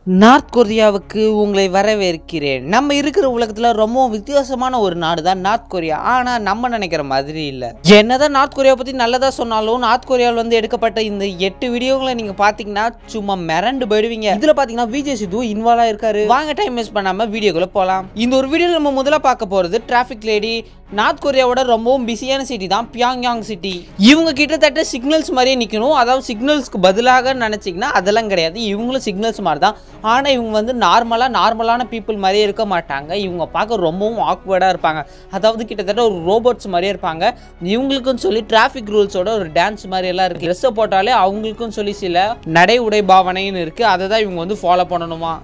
North கொரியாவுக்கு உங்களை வரவேற்கிறேன். நம்ம இருக்கிற உலகத்தில் ரொம்ப வித்தியாசமான ஒரு நாடு தான் நார்த் கொரியா. ஆனால் நம்ம நினைக்கிற மாதிரி இல்லை. என்னதான் நார்த் கொரியாவை பற்றி நல்லதாக சொன்னாலும் நார்த் கொரியாவில் வந்து எடுக்கப்பட்ட இந்த 8 வீடியோகளை நீங்கள் பார்த்தீங்கன்னா சும்மா மிரண்டு போயிடுவீங்க. இதில் பார்த்தீங்கன்னா விஜய் சித்து இன்வால்வ் ஆயிருக்காரு. வாங்க டைம் வேஸ்ட் பண்ணாமல் வீடியோக்குள்ள போகலாம். இந்த ஒரு வீடியோவில் நம்ம முதல்ல பார்க்க போகிறது டிராஃபிக் லேடி. நார்த் கொரியாவோட ரொம்பவும் பிஸியான சிட்டி தான் பியாங்யாங் சிட்டி. இவங்க கிட்டத்தட்ட சிக்னல்ஸ் மாதிரியே நிற்கணும். அதாவது சிக்னல்ஸ்க்கு பதிலாக நினச்சிங்கன்னா அதெல்லாம் கிடையாது. இவங்களும் சிக்னல்ஸ் மாதிரி தான். ஆனால் இவங்க வந்து நார்மலான பீப்புள் மாதிரியே இருக்க மாட்டாங்க. இவங்க பார்க்க ரொம்பவும் ஆக்வர்டாக இருப்பாங்க. அதாவது கிட்டத்தட்ட ஒரு ரோபோட்ஸ் மாதிரியே இருப்பாங்க. இவங்களுக்குன்னு சொல்லி டிராஃபிக் ரூல்ஸோட ஒரு டான்ஸ் மாதிரி எல்லாம் இருக்குது. ட்ரெஸ்ஸை போட்டாலே அவங்களுக்குன்னு சொல்லி சில நடை உடை பாவனைன்னு இருக்குது. அதை தான் இவங்க வந்து ஃபாலோ பண்ணணுமா.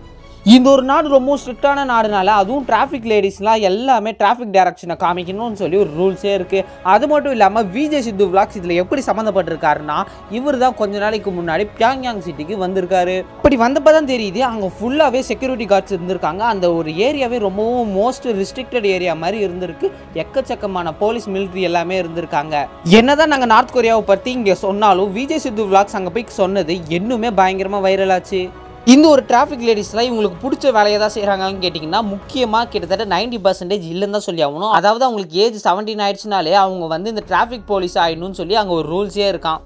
இந்த ஒரு நாடு ரொம்ப ஸ்ட்ரிக்டான நாடுனால அதுவும் டிராஃபிக் லேடிஸ்லாம் எல்லாமே டிராஃபிக் டைரக்ஷனை காமிக்கணும்னு சொல்லி ஒரு ரூல்ஸே இருக்குது. அது மட்டும் இல்லாமல் விஜய் சித்து விளாக்ஸ் இதில் எப்படி சம்மந்தப்பட்டிருக்காருன்னா இவர் தான் கொஞ்ச நாளைக்கு முன்னாடி பியாங்யாங் சிட்டிக்கு வந்திருக்காரு. இப்படி வந்தப்போ தான் தெரியுது அங்கே ஃபுல்லாகவே செக்யூரிட்டி கார்ட்ஸ் இருந்திருக்காங்க. அந்த ஒரு ஏரியாவே ரொம்பவும் மோஸ்ட் ரிஸ்ட்ரிக்டட் ஏரியா மாதிரி இருந்திருக்கு. எக்கச்சக்கமான போலீஸ் மிலிட்ரி எல்லாமே இருந்திருக்காங்க. என்னதான் நாங்கள் நார்த் கொரியாவை பற்றி இங்கே சொன்னாலும் விஜய் சித்து விளாக்ஸ் அங்கே போய் சொன்னது இன்னுமே பயங்கரமாக வைரல் ஆச்சு. இந்த ஒரு டிராஃபிக் லேடிஸ்லாம் இவங்களுக்கு பிடிச்ச வேலையை தான் செய்கிறாங்கன்னு கேட்டிங்கன்னா முக்கியமாக கிட்டத்தட்ட 90% இல்லைன்னு தான் சொல்லி ஆகணும். அதாவது அவங்களுக்கு ஏஜ் 17 ஆயிடுச்சுனாலே அவங்க வந்து இந்த டிராஃபிக் போலீஸ் ஆகிடணும்னு சொல்லி அங்கே ஒரு ரூல்ஸே இருக்கான்.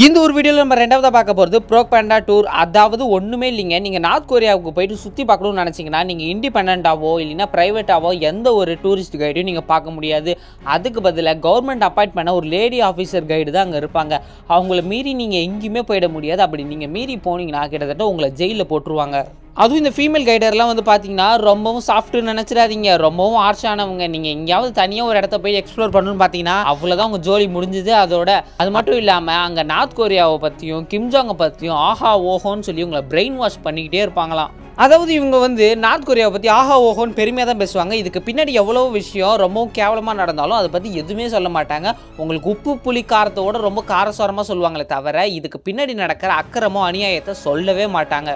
இந்த ஒரு வீடியோவில் நம்ம ரெண்டாவதாக பார்க்க போகிறது ப்ரோபேண்டா டூர். அதாவது ஒன்றுமே இல்லைங்க. நீங்கள் நார்த் கொரியாவுக்கு போயிட்டு சுற்றி பார்க்கணும்னு நினச்சிங்கன்னா நீங்கள் இண்டிபெண்டாவோ இல்லைன்னா ப்ரைவேட்டாவோ எந்த ஒரு டூரிஸ்ட் கைடையும் நீங்கள் பார்க்க முடியாது. அதுக்கு பதிலாக கவர்மெண்ட் அப்பாயிண்ட் பண்ண ஒரு லேடி ஆஃபீஸர் கைடு தான் அங்கே இருப்பாங்க. அவங்கள மீறி நீங்கள் எங்கேயுமே போயிட முடியாது. அப்படி நீங்கள் மீறி போனீங்கன்னா கிட்டத்தட்ட உங்களை ஜெயிலில் போட்டுருவாங்க. அதுவும் இந்த ஃபீமேல் கைடர்லாம் வந்து பார்த்தீங்கன்னா ரொம்பவும் சாஃப்ட்டுன்னு நினச்சிடாதீங்க. ரொம்பவும் ஆர்ஷானவங்க. நீங்கள் எங்கேயாவது தனியாக ஒரு இடத்த போய் எக்ஸ்ப்ளோர் பண்ணணும்னு பார்த்தீங்கன்னா அவ்வளோதான் உங்கள் ஜோலி முடிஞ்சுது. அதோட அது மட்டும் இல்லாமல் அங்கே நார்த் கொரியாவை பற்றியும் கிம்ஜாங்கை பற்றியும் ஆஹா ஓஹோன்னு சொல்லி உங்களை பிரெயின் வாஷ் பண்ணிக்கிட்டே இருப்பாங்களாம். அதாவது இவங்க வந்து நார்த் கொரியாவை பற்றி ஆஹா ஓஹோன்னு பெருமையாக தான் பேசுவாங்க. இதுக்கு பின்னாடி எவ்வளோ விஷயம் ரொம்பவும் கேவலமாக நடந்தாலும் அதை பற்றி எதுவுமே சொல்ல மாட்டாங்க. உங்களுக்கு உப்பு புளி காரத்தோட ரொம்ப காரசாரமாக சொல்லுவாங்களே தவிர இதுக்கு பின்னாடி நடக்கிற அக்கிரமோ அநியாயத்தை சொல்லவே மாட்டாங்க.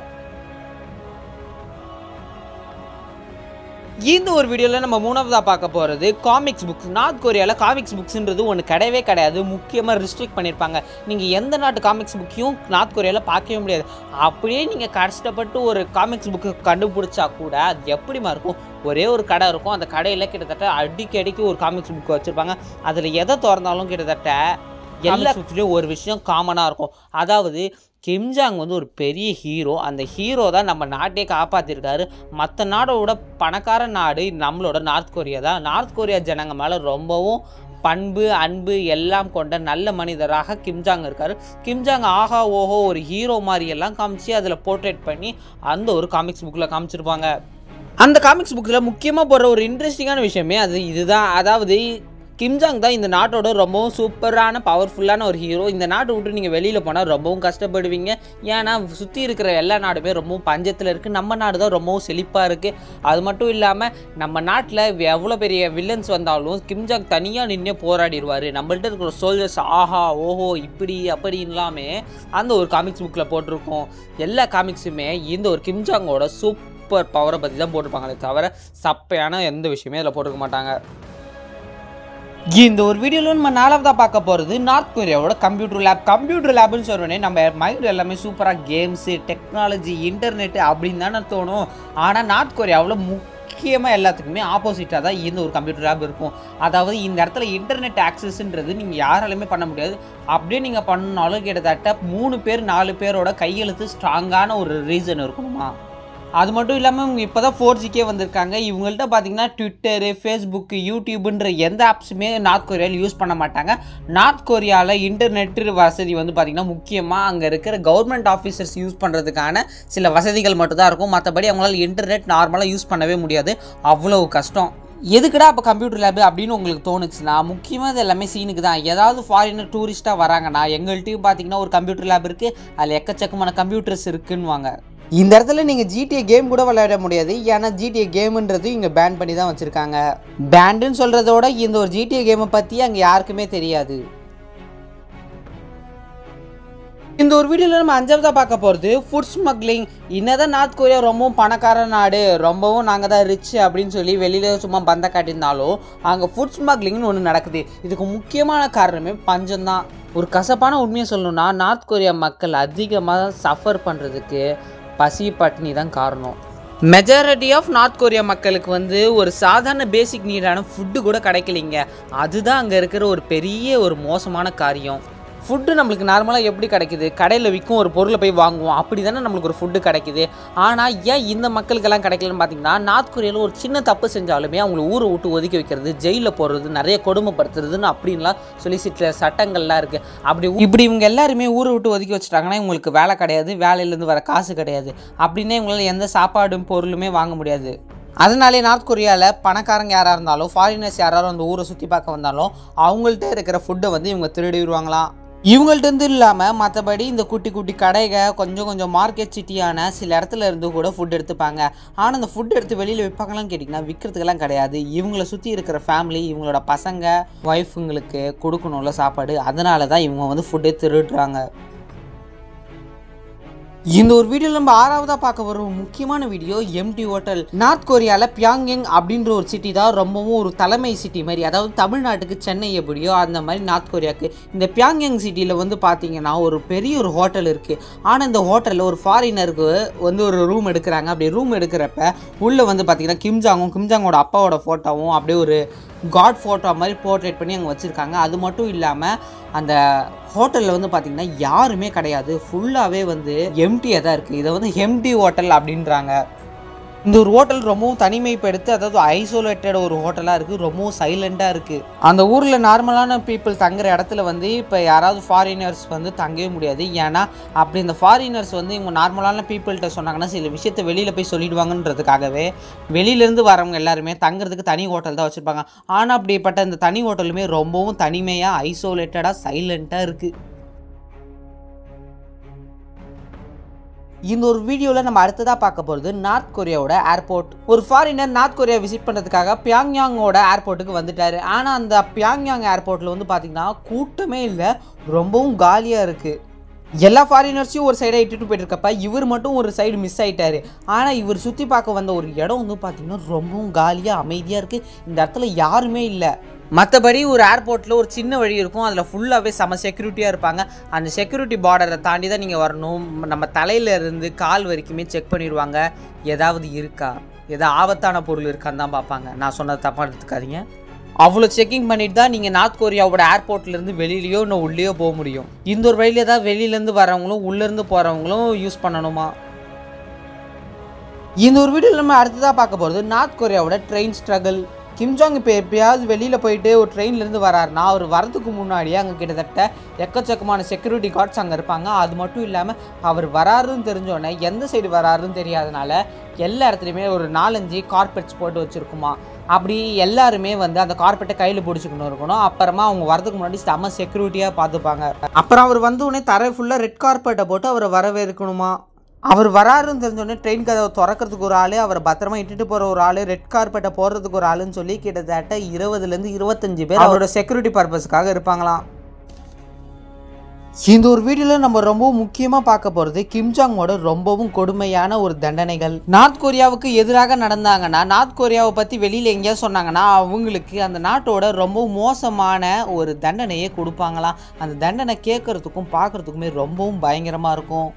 இந்த ஒரு வீடியோவில் நம்ம மூணாவதாக பார்க்க போகிறது காமிக்ஸ் புக்ஸ். நார்த் கொரியாவில் காமிக்ஸ் புக்ஸ்ன்றது ஒன்று கிடையவே கிடையாது. முக்கியமாக ரெஸ்ட்ரிக்ட் பண்ணியிருப்பாங்க. நீங்கள் எந்த நாட்டு காமிக்ஸ் புக்கையும் நார்த் கொரியாவில் பார்க்கவே முடியாது. அப்படியே நீங்கள் கஷ்டப்பட்டு ஒரு காமிக்ஸ் புக்கு கண்டுபிடிச்சா கூட அது எப்படிமா இருக்கும். ஒரே ஒரு கடை இருக்கும். அந்த கடையில் கிட்டத்தட்ட அடிக்கடிக்கு ஒரு காமிக்ஸ் புக்கு வச்சுருப்பாங்க. அதில் எதை திறந்தாலும் கிட்டத்தட்ட எல்லா புக்ஸ்லேயும் ஒரு விஷயம் காமனாக இருக்கும். அதாவது கிம்ஜாங் வந்து ஒரு பெரிய ஹீரோ. அந்த ஹீரோ தான் நம்ம நாட்டையே காப்பாற்றிருக்காரு. மற்ற நாடோட பணக்கார நாடு நம்மளோட நார்த் கொரியா தான். நார்த் கொரியா ஜனங்க மேலே ரொம்பவும் பண்பு அன்பு எல்லாம் கொண்ட நல்ல மனிதராக கிம்ஜாங் இருக்கார். கிம்ஜாங் ஆஹா ஓஹோ ஒரு ஹீரோ மாதிரியெல்லாம் காமிச்சு அதில் போர்ட்ரேட் பண்ணி அந்த ஒரு காமிக்ஸ் புக்கில் காமிச்சிருப்பாங்க. அந்த காமிக்ஸ் புக்கில் முக்கியமாக போடுற ஒரு இன்ட்ரெஸ்டிங்கான விஷயமே இதுதான். அதாவது கிம்ஜாங் தான் இந்த நாட்டோட ரொம்பவும் சூப்பரான பவர்ஃபுல்லான ஒரு ஹீரோ. இந்த நாட்டை விட்டு நீங்கள் வெளியில் போனால் ரொம்பவும் கஷ்டப்படுவீங்க. ஏன்னா சுற்றி இருக்கிற எல்லா நாடுமே ரொம்பவும் பஞ்சத்தில் இருக்குது. நம்ம நாடு தான் ரொம்பவும் செழிப்பாக இருக்குது. அது மட்டும் இல்லாமல் நம்ம நாட்டில் எவ்வளோ பெரிய வில்லன்ஸ் வந்தாலும் கிம்ஜாங் தனியாக நின்று போராடிடுவார். நம்மள்ட்ட இருக்கிற சோல்ஜர்ஸ் ஆஹா ஓஹோ இப்படி அப்படின்லாமே அந்த ஒரு காமிக்ஸ் புக்கில் போட்டிருக்கோம். எல்லா காமிக்ஸுமே இந்த ஒரு கிம்ஜாங்கோட சூப்பர் பவரை பற்றி தான் போட்டிருப்பாங்களே தவிர சப்பையான எந்த விஷயமே அதில் போட்டிருக்க மாட்டாங்க. இந்த ஒரு வீடியோவில் நம்ம நாலாவதாக பார்க்க போகிறது நார்த் கொரியாவோட கம்ப்யூட்டர் லேப். கம்ப்யூட்டர் லேப்னு சொன்னோடனே நம்ம மைண்ட் எல்லாமே சூப்பராக கேம்ஸு டெக்னாலஜி இன்டர்நெட்டு அப்படின்னு தானே தோணும். ஆனால் நார்த் கொரியாவில் முக்கியமாக எல்லாத்துக்குமே ஆப்போசிட்டாக தான் இந்த ஒரு கம்ப்யூட்டர் லேப் இருக்கும். அதாவது இந்த இடத்துல இன்டர்நெட் ஆக்சஸ்ன்றது நீங்கள் யாராலுமே பண்ண முடியாது. அப்படியே நீங்கள் பண்ணாலும் கிட்டத்தட்ட 3 பேர் 4 பேரோட கையெழுத்து ஸ்ட்ராங்கான ஒரு ரீசன் இருக்கணுமா. அது மட்டும் இல்லாமல் இவங்க இப்போ தான் 4Gக்கே வந்திருக்காங்க. இவங்கள்ட்ட பார்த்தீங்கன்னா ட்விட்டரு ஃபேஸ்புக்கு யூடியூப்ன்ற எந்த ஆப்ஸுமே நார்த் கொரியாவில் யூஸ் பண்ண மாட்டாங்க. நார்த் கொரியாவில் இன்டர்நெட்டு வசதி வந்து பார்த்திங்கன்னா முக்கியமாக அங்கே இருக்கிற கவர்மெண்ட் ஆஃபீஸர்ஸ் யூஸ் பண்ணுறதுக்கான சில வசதிகள் மட்டும்தான் இருக்கும். மற்றபடி அவங்களால இன்டர்நெட் நார்மலாக யூஸ் பண்ணவே முடியாது. அவ்வளோ கஷ்டம். எதுக்குடா அப்போ கம்ப்யூட்டர் லேபு அப்படின்னு உங்களுக்கு தோணுச்சுன்னா முக்கியமாக இது எல்லாமே சீனுக்கு தான். ஏதாவது ஃபாரினர் டூரிஸ்ட்டாக வராங்கன்னா எங்கள்கிட்டையும் பார்த்தீங்கன்னா ஒரு கம்ப்யூட்டர் லேப் இருக்குது. அதில் எக்கச்சக்கமான கம்ப்யூட்டர்ஸ் இருக்குன்னுவாங்க. இந்த இடத்துல நீங்கள் ஜிடிஏ கேம் கூட விளையாட முடியாது. ஏன்னா ஜிடிஏ கேமுன்றது இங்கே பேன் பண்ணி தான் வச்சுருக்காங்க. பேண்டுன்னு சொல்கிறதோட இந்த ஒரு ஜிடிஏ கேமை பற்றி அங்கே யாருக்குமே தெரியாது. இந்த ஒரு வீடியோவில் நம்ம அஞ்சாவதாக பார்க்க போகிறது ஃபுட் ஸ்மக்லிங். என்னதான் நார்த் கொரியா ரொம்பவும் பணக்கார நாடு, ரொம்பவும் நாங்கள் தான் ரிச் அப்படின்னு சொல்லி வெளியில் சும்மா பந்த காட்டியிருந்தாலும் அங்கே ஃபுட் ஸ்மக்லிங்னு ஒன்று நடக்குது. இதுக்கு முக்கியமான காரணமே பஞ்சம்தான். ஒரு கசப்பான உண்மையை சொல்லணும்னா நார்த் கொரியா மக்கள் அதிகமாக சஃபர் பண்ணுறதுக்கு பசி பட்டினி தான் காரணம். மெஜாரிட்டி ஆஃப் நார்த் கொரியா மக்களுக்கு வந்து ஒரு சாதாரண பேசிக் நீடான ஃபுட்டு கூட கிடைக்கலிங்க. அதுதான் அங்கே இருக்கிற ஒரு பெரிய ஒரு மோசமான காரியம். ஃபுட்டு நம்மளுக்கு நார்மலாக எப்படி கிடைக்குது? கடையில் விற்கும் ஒரு பொருளை போய் வாங்குவோம், அப்படி தானே நம்மளுக்கு ஒரு ஃபுட்டு கிடைக்குது. ஆனால் ஏன் இந்த மக்களுக்கெல்லாம் கிடைக்கலன்னு பார்த்தீங்கன்னா, நார்த் கொரியாவில் ஒரு சின்ன தப்பு செஞ்சாலுமே அவங்கள ஊரை விட்டு ஒதுக்கி வைக்கிறது, ஜெயிலில் போடுறது, நிறைய கொடுமைப்படுத்துறதுன்னு அப்படின்லாம் சொல்லி சில சட்டங்கள்லாம் இருக்குது. இப்படி இவங்க எல்லாருமே ஊரை விட்டு ஒதுக்கி வச்சுட்டாங்கன்னா இவங்களுக்கு வேலை கிடையாது, வேலையிலேருந்து வர காசு கிடையாது, அப்படின்னே இவங்களால எந்த சாப்பாடும் பொருளுமே வாங்க முடியாது. அதனாலே நார்த் கொரியாவில் பணக்காரங்க யாராக இருந்தாலும், ஃபாரினர்ஸ் யாராவது அந்த ஊரை சுற்றி பார்க்க வந்தாலும் அவங்கள்ட்ட இருக்கிற ஃபுட்டை வந்து இவங்க திருடிடுவாங்களாம். இவங்கள்ட்ட இல்லாமல் மற்றபடி இந்த குட்டி குட்டி கடைகள், கொஞ்சம் மார்க்கெட் சிட்டியான சில இடத்துல இருந்து கூட ஃபுட் எடுத்துப்பாங்க. ஆனால் அந்த ஃபுட் எடுத்து வெளியில் விற்பாங்களான்னு கேட்டிங்கன்னா விற்கிறதுக்கெல்லாம் கிடையாது. இவங்களை சுற்றி இருக்கிற ஃபேமிலி, இவங்களோட பசங்க, ஒய்ஃபுங்களுக்கு கொடுக்கணும்ல சாப்பாடு, அதனால தான் இவங்க வந்து ஃபுட்டே திருடுறாங்க. இந்த ஒரு வீடியோவில் நம்ம 6ஆவதாக பார்க்க வர ஒரு முக்கியமான வீடியோ எம்டி ஹோட்டல். நார்த் கொரியாவில் பியாங்யாங் அப்படின்ற ஒரு சிட்டி தான் ரொம்பவும் ஒரு தலைமை சிட்டி மாதிரி. அதாவது தமிழ்நாட்டுக்கு சென்னை எப்படியோ அந்த மாதிரி நார்த் கொரியாவுக்கு இந்த பியாங்யாங் சிட்டியில் வந்து பார்த்தீங்கன்னா ஒரு பெரிய ஒரு ஹோட்டல் இருக்குது. ஆனால் இந்த ஹோட்டலில் ஒரு ஃபாரினருக்கு வந்து ஒரு ரூம் எடுக்கிறாங்க. அப்படி ரூம் எடுக்கிறப்ப உள்ளே வந்து பார்த்தீங்கன்னா கிம்ஜாங்கோட அப்பாவோட ஃபோட்டோவும் அப்படியே ஒரு காட் ஃபோட்டோ மாதிரி போர்ட்ரேட் பண்ணி அங்கே வச்சுருக்காங்க. அது மட்டும் இல்லாமல் அந்த ஹோட்டலில் வந்து பார்த்திங்கன்னா யாருமே கிடையாது, ஃபுல்லாகவே வந்து எம்டியாக தான் இருக்குது. இதை வந்து எம்டி ஹோட்டல் அப்படின்றாங்க. இந்த ஒரு ஹோட்டல் ரொம்பவும் தனிமைப்படுத்தி, அதாவது ஐசோலேட்டட் ஒரு ஹோட்டலாக இருக்குது, ரொம்பவும் சைலண்ட்டாக இருக்குது. அந்த ஊரில் நார்மலான பீப்புள் தங்குற இடத்துல வந்து இப்போ யாராவது ஃபாரினர்ஸ் வந்து தங்கவே முடியாது. ஏன்னா அப்படி இந்த ஃபாரினர்ஸ் வந்து இவங்க நார்மலான பீப்புள்கிட்ட சொன்னாங்கன்னா சில விஷயத்தை வெளியில் போய் சொல்லிடுவாங்கன்றதுக்காகவே வெளியிலேருந்து வரவங்க எல்லாருமே தங்குறதுக்கு தனி ஹோட்டல் தான் வச்சுருப்பாங்க. ஆனால் அப்படிப்பட்ட இந்த தனி ஹோட்டலுமே ரொம்பவும் தனிமையாக, ஐசோலேட்டடாக, சைலண்ட்டாக இருக்குது. இந்த ஒரு வீடியோவில் நம்ம அடுத்ததாக பார்க்க போகிறது நார்த் கொரியாவோட ஏர்போர்ட். ஒரு ஃபாரினர் நார்த் கொரியா விசிட் பண்ணுறதுக்காக பியாங்யாங்கோட ஏர்போர்ட்டுக்கு வந்துட்டார். ஆனால் அந்த பியாங்யாங் ஏர்போர்ட்டில் வந்து பார்த்திங்கன்னா கூட்டமே இல்லை, ரொம்பவும் காலியாக இருக்குது. எல்லா ஃபாரினர்ஸையும் ஒரு சைடாக இட்டுட்டு போயிட்டுருக்கப்ப இவர் மட்டும் ஒரு சைடு மிஸ் ஆகிட்டார். ஆனால் இவர் சுற்றி பார்க்க வந்த ஒரு இடம் வந்து பார்த்திங்கன்னா ரொம்பவும் காலியாக அமைதியாக இருக்குது. இந்த இடத்துல யாருமே இல்லை. மற்றபடி ஒரு ஏர்போர்ட்டில் ஒரு சின்ன வழி இருக்கும், அதில் ஃபுல்லாகவே செம செக்யூரிட்டியாக இருப்பாங்க. அந்த செக்யூரிட்டி பார்டரை தாண்டி தான் நீங்கள் வரணும். நம்ம தலையிலேருந்து கால் வரைக்குமே செக் பண்ணிடுவாங்க, ஏதாவது இருக்கா, ஏதாவது ஆபத்தான பொருள் இருக்கான்னு தான் பார்ப்பாங்க. நான் சொன்னது தப்பாக எடுத்துக்காதீங்க. அவ்வளோ செக்கிங் பண்ணிட்டு தான் நீங்கள் நார்த் கொரியாவோட ஏர்போர்ட்லேருந்து வெளியிலையோ இன்னும் உள்ளேயோ போக முடியும். இந்த ஒரு வழியிலே தான் வெளியிலேருந்து வரவங்களும் உள்ளேருந்து போகிறவங்களும் யூஸ் பண்ணணுமா. இந்த ஒரு வீடியோவில் நம்ம அடுத்ததாக பார்க்க போகிறது நார்த் கொரியாவோட ட்ரெயின் ஸ்ட்ரகிள். கிம்ஜாங் இப்போ எப்பயாவது வெளியில் போயிட்டு ஒரு ட்ரெயின்லேருந்து வராருன்னா அவர் வரதுக்கு முன்னாடியே அங்கே கிட்டத்தட்ட எக்கச்சக்கமான செக்யூரிட்டி கார்ட்ஸ் அங்கே இருப்பாங்க. அது மட்டும் இல்லாமல் அவர் வராருன்னு தெரிஞ்சோடனே எந்த சைடு வராருன்னு தெரியாதனால எல்லா இடத்துலையுமே ஒரு 4-5 கார்பெட்ஸ் போட்டு வச்சுருக்குமா. அப்படி எல்லாருமே வந்து அந்த கார்பெட்டை கையில் பிடிச்சிக்கணும் இருக்கணும். அப்புறமா அவங்க வரதுக்கு முன்னாடி செம்ம செக்யூரிட்டியாக பார்த்துப்பாங்க. அப்புறம் அவர் வந்து உடனே தரை ஃபுல்லாக ரெட் கார்பெட்டை போட்டு அவரை வரவேற்கணுமா. அவர் வராருன்னு தெரிஞ்சோடனே ட்ரெயின் கதவை திறக்கிறதுக்கு ஒரு ஆள், அவரை பத்திரமா இட்டுட்டு போகிற ஒரு ஆள், ரெட் கார்பெட்டை போடுறதுக்கு ஒரு ஆளுன்னு சொல்லி கிட்டத்தட்ட 20லேருந்து 25 பேர் அவரோட செக்யூரிட்டி பர்பஸ்க்காக இருப்பாங்களாம். இந்த ஒரு வீடியோவில் நம்ம ரொம்பவும் முக்கியமாக பார்க்க போகிறது கிம்ஜாங்கோட ரொம்பவும் கொடுமையான ஒரு தண்டனைகள். நார்த் கொரியாவுக்கு எதிராக நடந்தாங்கன்னா, நார்த் கொரியாவை பற்றி வெளியில் எங்கேயாவது சொன்னாங்கன்னா அவங்களுக்கு அந்த நாட்டோட ரொம்ப மோசமான ஒரு தண்டனையை கொடுப்பாங்களாம். அந்த தண்டனை கேட்குறதுக்கும் பார்க்குறதுக்குமே ரொம்பவும் பயங்கரமாக இருக்கும்.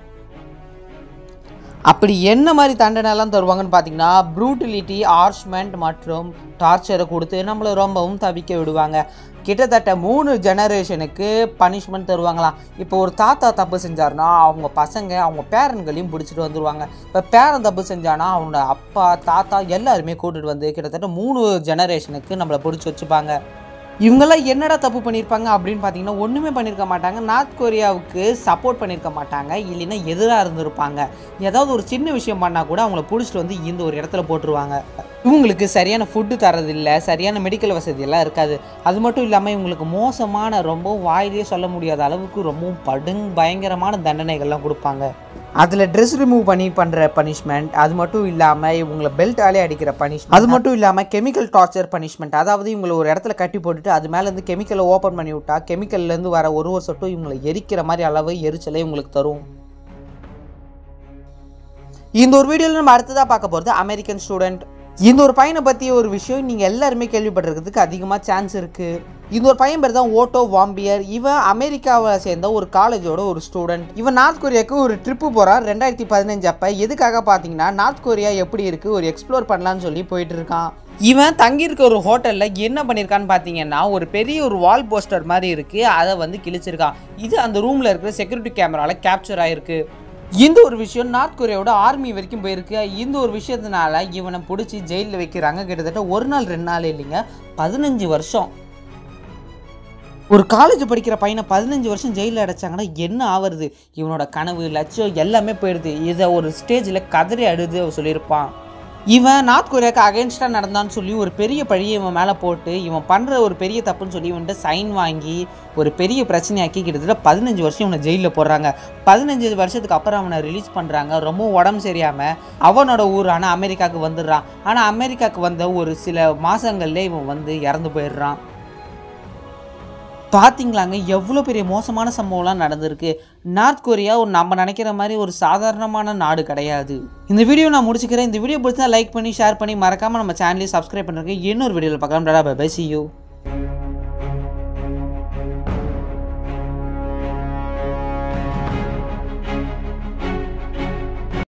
அப்படி என்ன மாதிரி தண்டனைலாம் தருவாங்கன்னு பார்த்தீங்கன்னா, ப்ரூட்டிலிட்டி, ஆர்ஷ்மெண்ட் மற்றும் டார்ச்சரை கொடுத்து நம்மளை ரொம்பவும் தவிக்க விடுவாங்க. கிட்டத்தட்ட 3 ஜெனரேஷனுக்கு பனிஷ்மெண்ட் தருவாங்களாம். இப்போ ஒரு தாத்தா தப்பு செஞ்சாருன்னா அவங்க பசங்க அவங்க பேரன்களையும் பிடிச்சிட்டு வந்துடுவாங்க. இப்போ பேரன் தப்பு செஞ்சானா அவனோட அப்பா, தாத்தா எல்லாருமே கூட்டிகிட்டு வந்து கிட்டத்தட்ட 3 ஜெனரேஷனுக்கு நம்மளை பிடிச்சி வச்சுப்பாங்க. இவங்கெல்லாம் என்னடா தப்பு பண்ணியிருப்பாங்க அப்படின்னு பார்த்தீங்கன்னா ஒன்றுமே பண்ணியிருக்க மாட்டாங்க. நார்த் கொரியாவுக்கு சப்போர்ட் பண்ணியிருக்க மாட்டாங்க, இல்லைன்னா எதிராக இருந்திருப்பாங்க. ஏதாவது ஒரு சின்ன விஷயம் பண்ணால் கூட அவங்கள பிடிச்சிட்டு வந்து இந்த ஒரு இடத்துல போட்டுருவாங்க. இவங்களுக்கு சரியான ஃபுட்டு தரதில்லை, சரியான மெடிக்கல் வசதியெல்லாம் இருக்காது. அது மட்டும் இல்லாமல் இவங்களுக்கு மோசமான ரொம்பவும் வாயிலே சொல்ல முடியாத அளவுக்கு ரொம்பவும் பயங்கரமான தண்டனைகள்லாம் கொடுப்பாங்க. அதில் ட்ரெஸ் ரிமூவ் பண்ணுற பனிஷ்மெண்ட், அது மட்டும் இல்லாமல் இவங்களை பெல்ட்டாலே அடிக்கிற பனிஷ்மெண்ட், அது மட்டும் இல்லாமல் கெமிக்கல் டார்ச்சர் பனிஷ்மெண்ட். அதாவது இவங்களை ஒரு இடத்துல கட்டி போட்டுட்டு அது மேலேருந்து கெமிக்கலை ஓப்பன் பண்ணி விட்டா கெமிக்கல்லேருந்து வர ஒரு சொட்டும் இவங்களை எரிக்கிற மாதிரி அளவு எரிச்சலை இவங்களுக்கு தரும். இந்த ஒரு வீடியோவில் நம்ம அடுத்ததாக பார்க்க போகிறது அமெரிக்கன் ஸ்டூடெண்ட். இந்த ஒரு பையனை பற்றி ஒரு விஷயம் நீங்கள் எல்லாருமே கேள்விப்பட்டிருக்கிறதுக்கு அதிகமாக சான்ஸ் இருக்குது. இந்த ஒரு பையன் பேர் தான் ஓட்டோ வாம்பியர். இவன் அமெரிக்காவை சேர்ந்த ஒரு காலேஜோட ஒரு ஸ்டூடெண்ட். இவன் நார்த் கொரியாவுக்கு ஒரு ட்ரிப்பு போகிறான் 2015 அப்போ. எதுக்காக பார்த்தீங்கன்னா நார்த் கொரியா எப்படி இருக்குது ஒரு எக்ஸ்ப்ளோர் பண்ணலான்னு சொல்லி போயிட்டு இருக்கான். இவன் தங்கியிருக்க ஒரு ஹோட்டலில் என்ன பண்ணியிருக்கான்னு பார்த்தீங்கன்னா ஒரு பெரிய ஒரு வால் போஸ்டர் மாதிரி இருக்குது, அதை வந்து கிழிச்சிருக்கான். இது அந்த ரூமில் இருக்கிற செக்யூரிட்டி கேமராவில் கேப்சர் ஆகிருக்கு. இந்த ஒரு விஷயம் நார்த் கொரியாவோட ஆர்மி வரைக்கும் போயிருக்கு. இந்த ஒரு விஷயத்தினால இவனை பிடிச்சி ஜெயிலில் வைக்கிறாங்க. கிட்டத்தட்ட ஒரு நாள் 2 நாள் இல்லைங்க, 15 வருஷம். ஒரு காலேஜ் படிக்கிற பையனை 15 வருஷம் ஜெயிலில் அடைச்சாங்கன்னா என்ன ஆவறது? இவனோட கனவு லட்சியம் எல்லாமே போயிடுது. இதை ஒரு ஸ்டேஜில் கதறி அழுது சொல்லியிருப்பான். இவன் நார்த் கொரியாவுக்கு அகேன்ஸ்டாக நடந்தான்னு சொல்லி ஒரு பெரிய பழியை இவன் மேலே போட்டு இவன் பண்ணுற ஒரு பெரிய தப்புன்னு சொல்லி இவன்கிட்ட சைன் வாங்கி ஒரு பெரிய பிரச்சனையாக்கி கிட்டத்தட்ட 15 வருஷம் இவனை ஜெயிலில் போடுறாங்க. 15 வருஷத்துக்கு அப்புறம் அவனை ரிலீஸ் பண்ணுறாங்க. ரொம்ப உடம்பு சரியாமல் அவனோட ஊரான அமெரிக்காவுக்கு வந்துடுறான். ஆனால் அமெரிக்காவுக்கு வந்த ஒரு சில மாதங்கள்லேயே இவன் வந்து இறந்து போயிடுறான். பார்த்தீங்களாங்க எவ்வளோ பெரிய மோசமான சம்பவம்லாம் நடந்திருக்கு. நார்த் கொரியா நம்ம நினைக்கிற மாதிரி ஒரு சாதாரணமான நாடு கிடையாது. இந்த வீடியோ நான் முடிச்சுக்கிறேன். இந்த வீடியோ பிடிச்சா லைக் பண்ணி ஷேர் பண்ணி மறக்காமல் நம்ம சேனலையும் சப்ஸ்கிரைப் பண்ணுறேன். இன்னொரு வீடியோவில் பார்க்கலாம். Bye bye, see you.